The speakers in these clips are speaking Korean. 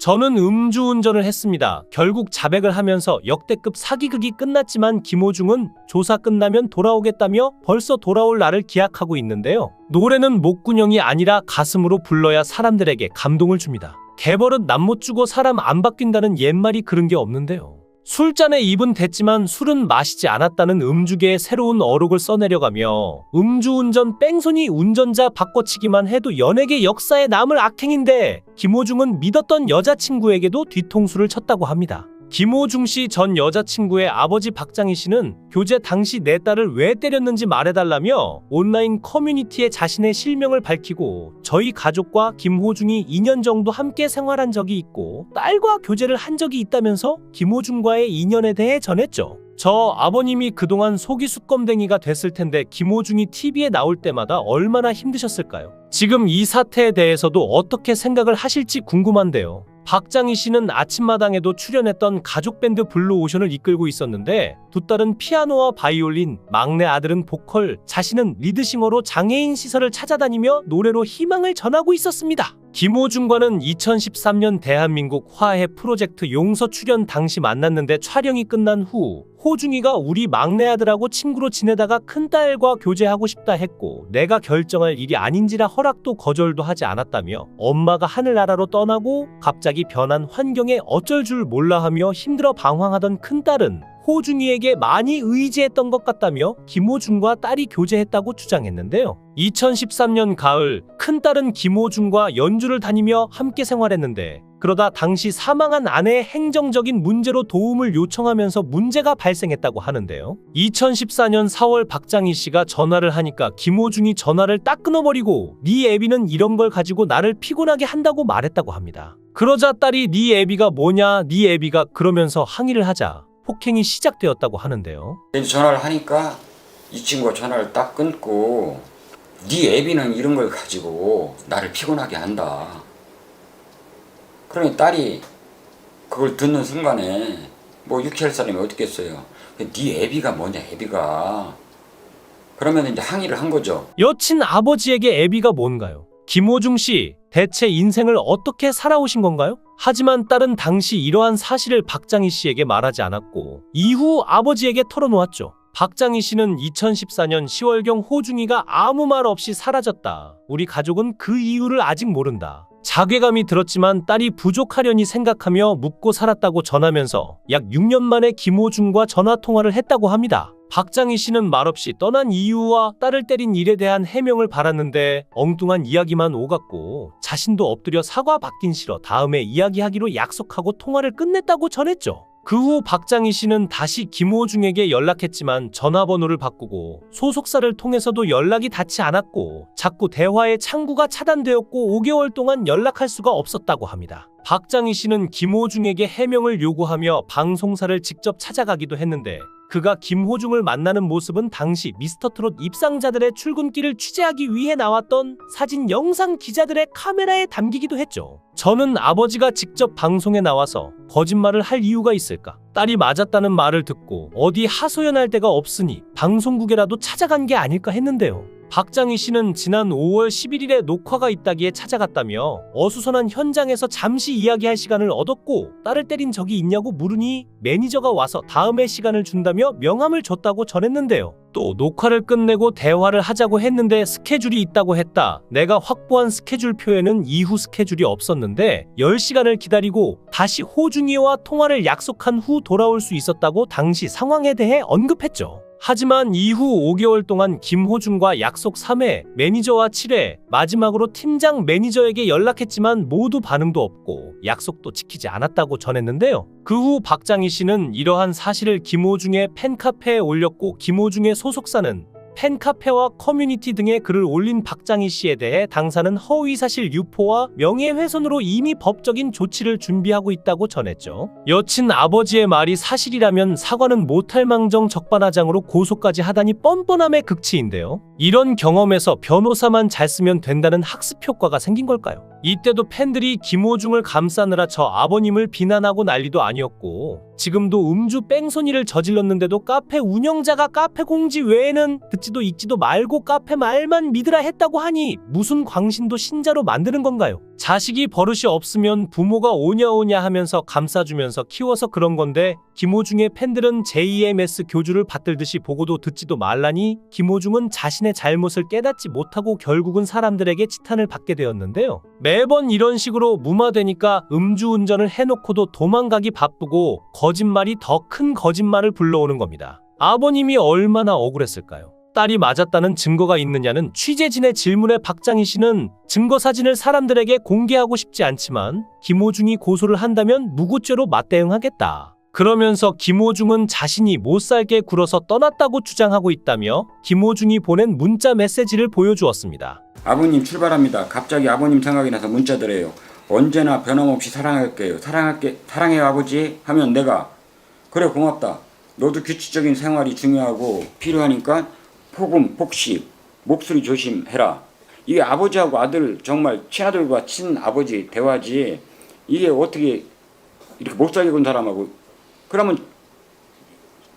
저는 음주운전을 했습니다. 결국 자백을 하면서 역대급 사기극이 끝났지만 김호중은 조사 끝나면 돌아오겠다며 벌써 돌아올 날을 기약하고 있는데요. 노래는 목구녕이 아니라 가슴으로 불러야 사람들에게 감동을 줍니다. 개벌은 남 못 주고 사람 안 바뀐다는 옛말이 그런 게 없는데요. 술잔에 입은 됐지만 술은 마시지 않았다는 음주계의 새로운 어록을 써내려가며 음주운전 뺑소니 운전자 바꿔치기만 해도 연예계 역사에 남을 악행인데 김호중은 믿었던 여자친구에게도 뒤통수를 쳤다고 합니다. 김호중 씨 전 여자친구의 아버지 박장희 씨는 교제 당시 내 딸을 왜 때렸는지 말해달라며 온라인 커뮤니티에 자신의 실명을 밝히고 저희 가족과 김호중이 2년 정도 함께 생활한 적이 있고 딸과 교제를 한 적이 있다면서 김호중과의 인연에 대해 전했죠. 저 아버님이 그동안 속이 수검댕이가 됐을 텐데 김호중이 TV에 나올 때마다 얼마나 힘드셨을까요? 지금 이 사태에 대해서도 어떻게 생각을 하실지 궁금한데요. 박장희 씨는 아침마당에도 출연했던 가족밴드 블루오션을 이끌고 있었는데 두 딸은 피아노와 바이올린, 막내 아들은 보컬, 자신은 리드싱어로 장애인 시설을 찾아다니며 노래로 희망을 전하고 있었습니다. 김호중과는 2013년 대한민국 화해 프로젝트 용서 출연 당시 만났는데 촬영이 끝난 후 호중이가 우리 막내 아들하고 친구로 지내다가 큰딸과 교제하고 싶다 했고 내가 결정할 일이 아닌지라 허락도 거절도 하지 않았다며 엄마가 하늘나라로 떠나고 갑자기 변한 환경에 어쩔 줄 몰라 하며 힘들어 방황하던 큰딸은 호중이에게 많이 의지했던 것 같다며 김호중과 딸이 교제했다고 주장했는데요. 2013년 가을 큰딸은 김호중과 연주를 다니며 함께 생활했는데 그러다 당시 사망한 아내의 행정적인 문제로 도움을 요청하면서 문제가 발생했다고 하는데요. 2014년 4월 박장희 씨가 전화를 하니까 김호중이 전화를 딱 끊어버리고 네 애비는 이런 걸 가지고 나를 피곤하게 한다고 말했다고 합니다. 그러자 딸이 네 애비가 뭐냐 네 애비가 그러면서 항의를 하자 폭행이 시작되었다고 하는데요. 전화를 하니까 이 친구가 전화를 딱 끊고 네 애비는 이런 걸 가지고 나를 피곤하게 한다. 그러니 딸이 그걸 듣는 순간에 뭐 유쾌할 사람이 어딨겠어요. 네 애비가 뭐냐 애비가. 그러면 이제 항의를 한 거죠. 여친 아버지에게 애비가 뭔가요? 김호중 씨, 대체 인생을 어떻게 살아오신 건가요? 하지만 딸은 당시 이러한 사실을 박장희 씨에게 말하지 않았고 이후 아버지에게 털어놓았죠. 박장희 씨는 2014년 10월경 호중이가 아무 말 없이 사라졌다. 우리 가족은 그 이유를 아직 모른다. 자괴감이 들었지만 딸이 부족하려니 생각하며 묻고 살았다고 전하면서 약 6년 만에 김호중과 전화통화를 했다고 합니다. 박장희 씨는 말없이 떠난 이유와 딸을 때린 일에 대한 해명을 받았는데 엉뚱한 이야기만 오갔고 자신도 엎드려 사과받긴 싫어 다음에 이야기하기로 약속하고 통화를 끝냈다고 전했죠. 그 후 박장희 씨는 다시 김호중에게 연락했지만 전화번호를 바꾸고 소속사를 통해서도 연락이 닿지 않았고 자꾸 대화의 창구가 차단되었고 5개월 동안 연락할 수가 없었다고 합니다. 박장희 씨는 김호중에게 해명을 요구하며 방송사를 직접 찾아가기도 했는데 그가 김호중을 만나는 모습은 당시 미스터트롯 입상자들의 출근길을 취재하기 위해 나왔던 사진 영상 기자들의 카메라에 담기기도 했죠. 저는 아버지가 직접 방송에 나와서 거짓말을 할 이유가 있을까? 딸이 맞았다는 말을 듣고 어디 하소연할 데가 없으니 방송국에라도 찾아간 게 아닐까 했는데요. 박장희 씨는 지난 5월 11일에 녹화가 있다기에 찾아갔다며 어수선한 현장에서 잠시 이야기할 시간을 얻었고 딸을 때린 적이 있냐고 물으니 매니저가 와서 다음에 시간을 준다며 명함을 줬다고 전했는데요. 또 녹화를 끝내고 대화를 하자고 했는데 스케줄이 있다고 했다. 내가 확보한 스케줄표에는 이후 스케줄이 없었는데 10시간을 기다리고 다시 호중이와 통화를 약속한 후 돌아올 수 있었다고 당시 상황에 대해 언급했죠. 하지만 이후 5개월 동안 김호중과 약속 3회, 매니저와 7회, 마지막으로 팀장 매니저에게 연락했지만 모두 반응도 없고 약속도 지키지 않았다고 전했는데요. 그 후 박장희 씨는 이러한 사실을 김호중의 팬카페에 올렸고 김호중의 소속사는 팬카페와 커뮤니티 등에 글을 올린 박장희 씨에 대해 당사는 허위사실 유포와 명예훼손으로 이미 법적인 조치를 준비하고 있다고 전했죠. 여친 아버지의 말이 사실이라면 사과는 못할 망정 적반하장으로 고소까지 하다니 뻔뻔함의 극치인데요. 이런 경험에서 변호사만 잘 쓰면 된다는 학습 효과가 생긴 걸까요? 이때도 팬들이 김호중을 감싸느라 저 아버님을 비난하고 난리도 아니었고, 지금도 음주 뺑소니를 저질렀는데도 카페 운영자가 카페 공지 외에는 듣지도 읽지도 말고 카페 말만 믿으라 했다고 하니 무슨 광신도 신자로 만드는 건가요? 자식이 버릇이 없으면 부모가 오냐오냐 하면서 감싸주면서 키워서 그런 건데, 김호중의 팬들은 JMS 교주를 받들듯이 보고도 듣지도 말라니 김호중은 자신의 잘못을 깨닫지 못하고 결국은 사람들에게 지탄을 받게 되었는데요. 매번 이런 식으로 무마되니까 음주운전을 해놓고도 도망가기 바쁘고 거짓말이 더 큰 거짓말을 불러오는 겁니다. 아버님이 얼마나 억울했을까요? 딸이 맞았다는 증거가 있느냐는 취재진의 질문에 박장희 씨는 증거 사진을 사람들에게 공개하고 싶지 않지만 김호중이 고소를 한다면 무고죄로 맞대응하겠다. 그러면서 김호중은 자신이 못살게 굴어서 떠났다고 주장하고 있다며 김호중이 보낸 문자 메시지를 보여주었습니다. 아버님 출발합니다. 갑자기 아버님 생각이 나서 문자드려요. 언제나 변함없이 사랑할게요. 사랑해요 아버지 하면 내가 그래 고맙다. 너도 규칙적인 생활이 중요하고 필요하니까 폭음, 폭식, 목소리 조심해라. 이게 아버지하고 아들 정말 친아들과 친아버지 대화지. 이게 어떻게 이렇게 못살게 군 사람하고 그러면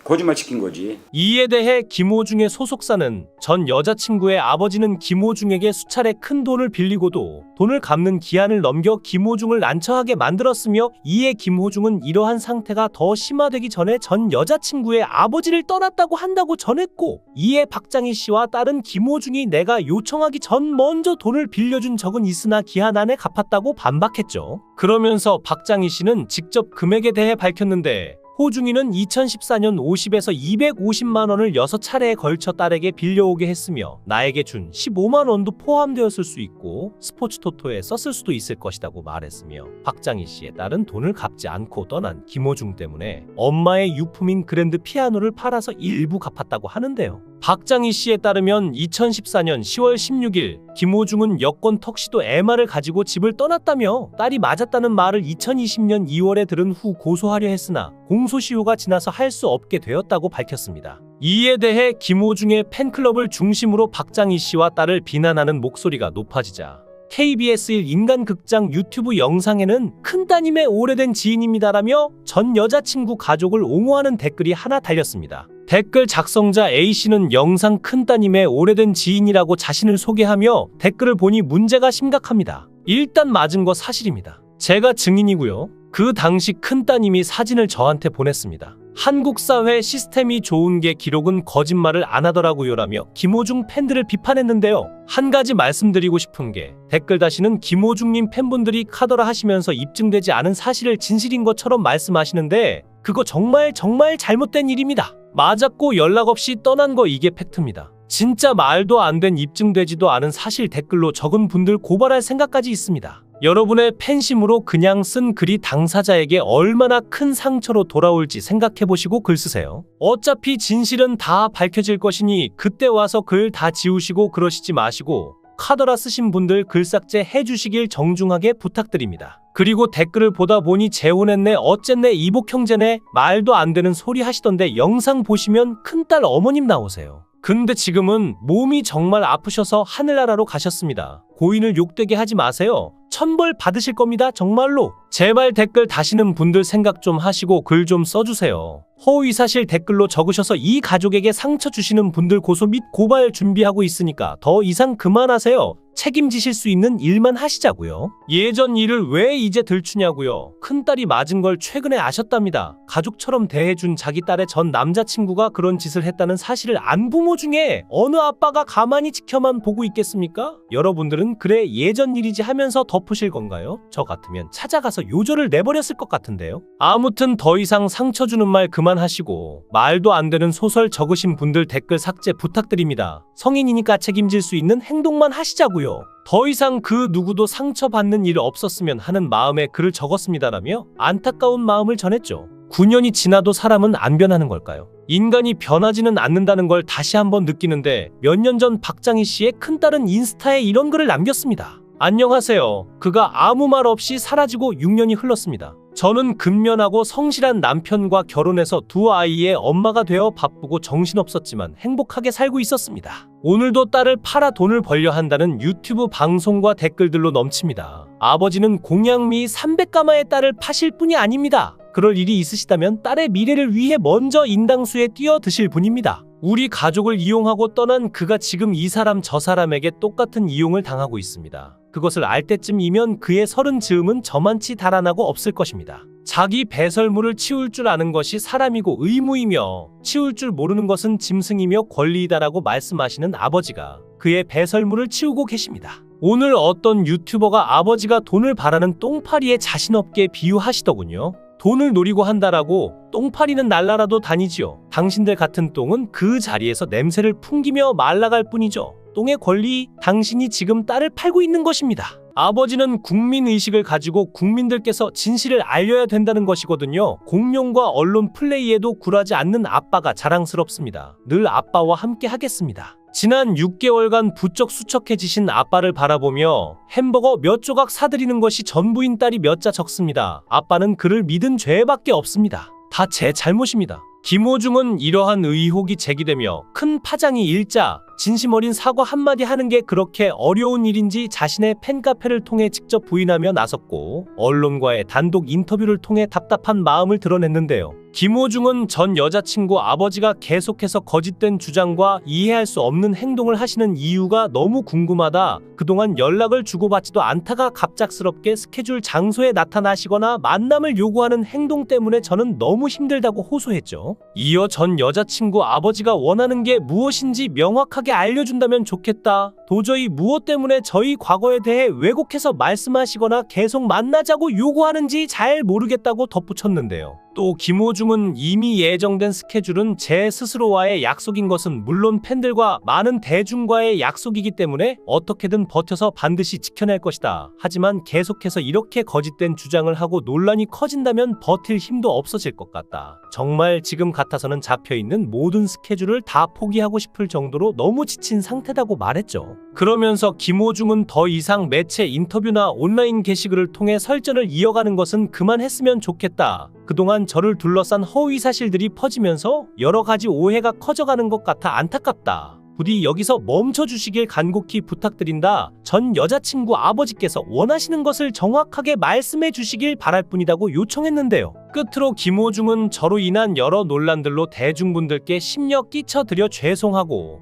거짓말 시킨 거지. 이에 대해 김호중의 소속사는 전 여자친구의 아버지는 김호중에게 수차례 큰 돈을 빌리고도 돈을 갚는 기한을 넘겨 김호중을 난처하게 만들었으며, 이에 김호중은 이러한 상태가 더 심화되기 전에 전 여자친구의 아버지를 떠났다고 한다고 전했고, 이에 박장희 씨와 딸은 김호중이 내가 요청하기 전 먼저 돈을 빌려준 적은 있으나 기한 안에 갚았다고 반박했죠. 그러면서 박장희 씨는 직접 금액에 대해 밝혔는데, 호중이는 2014년 50에서 250만 원을 6차례에 걸쳐 딸에게 빌려오게 했으며 나에게 준 15만 원도 포함되었을 수 있고 스포츠 토토에 썼을 수도 있을 것이라고 말했으며, 박장희 씨의 딸은 돈을 갚지 않고 떠난 김호중 때문에 엄마의 유품인 그랜드 피아노를 팔아서 일부 갚았다고 하는데요. 박장희 씨에 따르면 2014년 10월 16일 김호중은 여권 턱시도 MR을 가지고 집을 떠났다며, 딸이 맞았다는 말을 2020년 2월에 들은 후 고소하려 했으나 공소시효가 지나서 할 수 없게 되었다고 밝혔습니다. 이에 대해 김호중의 팬클럽을 중심으로 박장희 씨와 딸을 비난하는 목소리가 높아지자 KBS1 인간극장 유튜브 영상에는 큰따님의 오래된 지인입니다라며 전 여자친구 가족을 옹호하는 댓글이 하나 달렸습니다. 댓글 작성자 A씨는 영상 큰따님의 오래된 지인이라고 자신을 소개하며 댓글을 보니 문제가 심각합니다. 일단 맞은 거 사실입니다. 제가 증인이고요. 그 당시 큰따님이 사진을 저한테 보냈습니다. 한국 사회 시스템이 좋은 게 기록은 거짓말을 안 하더라고요라며 김호중 팬들을 비판했는데요. 한 가지 말씀드리고 싶은 게, 댓글 다시는 김호중님 팬분들이 카더라 하시면서 입증되지 않은 사실을 진실인 것처럼 말씀하시는데 그거 정말 잘못된 일입니다. 맞았고 연락 없이 떠난 거 이게 팩트입니다. 진짜 말도 안 된 입증되지도 않은 사실 댓글로 적은 분들 고발할 생각까지 있습니다. 여러분의 팬심으로 그냥 쓴 글이 당사자에게 얼마나 큰 상처로 돌아올지 생각해보시고 글 쓰세요. 어차피 진실은 다 밝혀질 것이니 그때 와서 글 다 지우시고 그러시지 마시고 카더라 쓰신 분들 글 삭제 해주시길 정중하게 부탁드립니다. 그리고 댓글을 보다 보니 재혼했네 어쨌네 이복 형제네 말도 안 되는 소리 하시던데 영상 보시면 큰딸 어머님 나오세요. 근데 지금은 몸이 정말 아프셔서 하늘나라로 가셨습니다. 고인을 욕되게 하지 마세요. 천벌 받으실 겁니다. 정말로. 제발 댓글 다시는 분들 생각 좀 하시고 글 좀 써주세요. 허위사실 댓글로 적으셔서 이 가족에게 상처 주시는 분들 고소 및 고발 준비하고 있으니까 더 이상 그만하세요. 책임지실 수 있는 일만 하시자고요. 예전 일을 왜 이제 들추냐고요. 큰딸이 맞은 걸 최근에 아셨답니다. 가족처럼 대해준 자기 딸의 전 남자친구가 그런 짓을 했다는 사실을 안 부모 중에 어느 아빠가 가만히 지켜만 보고 있겠습니까? 여러분들은 그래 예전 일이지 하면서 덮으실 건가요? 저 같으면 찾아가서 요절을 내버렸을 것 같은데요. 아무튼 더 이상 상처 주는 말 그만하시고 말도 안 되는 소설 적으신 분들 댓글 삭제 부탁드립니다. 성인이니까 책임질 수 있는 행동만 하시자고요. 더 이상 그 누구도 상처받는 일 없었으면 하는 마음에 글을 적었습니다라며 안타까운 마음을 전했죠. 9년이 지나도 사람은 안 변하는 걸까요? 인간이 변하지는 않는다는 걸 다시 한번 느끼는데 몇 년 전 박장희 씨의 큰딸은 인스타에 이런 글을 남겼습니다. 안녕하세요. 그가 아무 말 없이 사라지고 6년이 흘렀습니다. 저는 근면하고 성실한 남편과 결혼해서 두 아이의 엄마가 되어 바쁘고 정신없었지만 행복하게 살고 있었습니다. 오늘도 딸을 팔아 돈을 벌려 한다는 유튜브 방송과 댓글들로 넘칩니다. 아버지는 공양미 300가마의 딸을 파실 분이 아닙니다. 그럴 일이 있으시다면 딸의 미래를 위해 먼저 인당수에 뛰어드실 분입니다. 우리 가족을 이용하고 떠난 그가 지금 이 사람 저 사람에게 똑같은 이용을 당하고 있습니다. 그것을 알 때쯤이면 그의 서른 즈음은 저만치 달아나고 없을 것입니다. 자기 배설물을 치울 줄 아는 것이 사람이고 의무이며 치울 줄 모르는 것은 짐승이며 권리이다라고 말씀하시는 아버지가 그의 배설물을 치우고 계십니다. 오늘 어떤 유튜버가 아버지가 돈을 바라는 똥파리에 자신 없게 비유하시더군요. 돈을 노리고 한다라고 똥파리는 날라라도 다니지요. 당신들 같은 똥은 그 자리에서 냄새를 풍기며 말라갈 뿐이죠. 똥의 권리, 당신이 지금 딸을 팔고 있는 것입니다. 아버지는 국민의식을 가지고 국민들께서 진실을 알려야 된다는 것이거든요. 공룡과 언론 플레이에도 굴하지 않는 아빠가 자랑스럽습니다. 늘 아빠와 함께 하겠습니다. 지난 6개월간 부쩍 수척해지신 아빠를 바라보며 햄버거 몇 조각 사드리는 것이 전부인 딸이 몇 자 적습니다. 아빠는 그를 믿은 죄밖에 없습니다. 다 제 잘못입니다. 김호중은 이러한 의혹이 제기되며 큰 파장이 일자 진심 어린 사과 한마디 하는 게 그렇게 어려운 일인지 자신의 팬카페를 통해 직접 부인하며 나섰고 언론과의 단독 인터뷰를 통해 답답한 마음을 드러냈는데요. 김호중은 전 여자친구 아버지가 계속해서 거짓된 주장과 이해할 수 없는 행동을 하시는 이유가 너무 궁금하다. 그동안 연락을 주고받지도 않다가 갑작스럽게 스케줄 장소에 나타나시거나 만남을 요구하는 행동 때문에 저는 너무 힘들다고 호소했죠. 이어 전 여자친구 아버지가 원하는 게 무엇인지 명확하게 알려준다면 좋겠다. 도저히 무엇 때문에 저희 과거에 대해 왜곡해서 말씀하시거나 계속 만나자고 요구하는지 잘 모르겠다고 덧붙였는데요. 또 김호중은 이미 예정된 스케줄은 제 스스로와의 약속인 것은 물론 팬들과 많은 대중과의 약속이기 때문에 어떻게든 버텨서 반드시 지켜낼 것이다. 하지만 계속해서 이렇게 거짓된 주장을 하고 논란이 커진다면 버틸 힘도 없어질 것 같다. 정말 지금 같아서는 잡혀있는 모든 스케줄을 다 포기하고 싶을 정도로 너무 지친 상태다고 말했죠. 그러면서 김호중은 더 이상 매체 인터뷰나 온라인 게시글을 통해 설전을 이어가는 것은 그만했으면 좋겠다. 그동안 저를 둘러싼 허위 사실들이 퍼지면서 여러 가지 오해가 커져가는 것 같아 안타깝다. 부디 여기서 멈춰주시길 간곡히 부탁드린다. 전 여자친구 아버지께서 원하시는 것을 정확하게 말씀해 주시길 바랄 뿐이라고 요청했는데요. 끝으로 김호중은 저로 인한 여러 논란들로 대중분들께 심려 끼쳐드려 죄송하고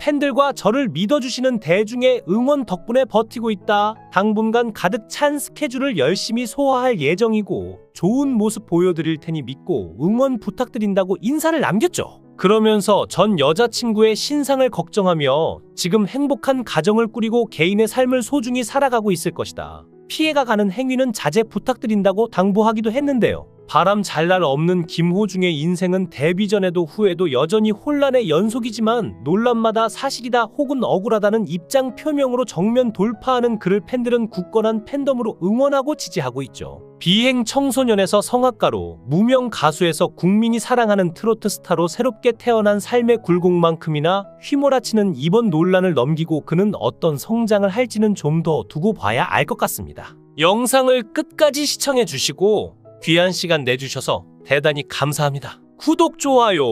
팬들과 저를 믿어주시는 대중의 응원 덕분에 버티고 있다. 당분간 가득 찬 스케줄을 열심히 소화할 예정이고 좋은 모습 보여드릴 테니 믿고 응원 부탁드린다고 인사를 남겼죠. 그러면서 전 여자친구의 신상을 걱정하며 지금 행복한 가정을 꾸리고 개인의 삶을 소중히 살아가고 있을 것이다. 피해가 가는 행위는 자제 부탁드린다고 당부하기도 했는데요. 바람 잘 날 없는 김호중의 인생은 데뷔 전에도 후에도 여전히 혼란의 연속이지만 논란마다 사실이다 혹은 억울하다는 입장 표명으로 정면 돌파하는 그를 팬들은 굳건한 팬덤으로 응원하고 지지하고 있죠. 비행 청소년에서 성악가로, 무명 가수에서 국민이 사랑하는 트로트 스타로 새롭게 태어난 삶의 굴곡만큼이나 휘몰아치는 이번 논란을 넘기고 그는 어떤 성장을 할지는 좀 더 두고 봐야 알 것 같습니다. 영상을 끝까지 시청해 주시고 귀한 시간 내주셔서 대단히 감사합니다. 구독, 좋아요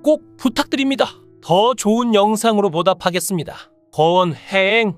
꼭 부탁드립니다. 더 좋은 영상으로 보답하겠습니다. 거원행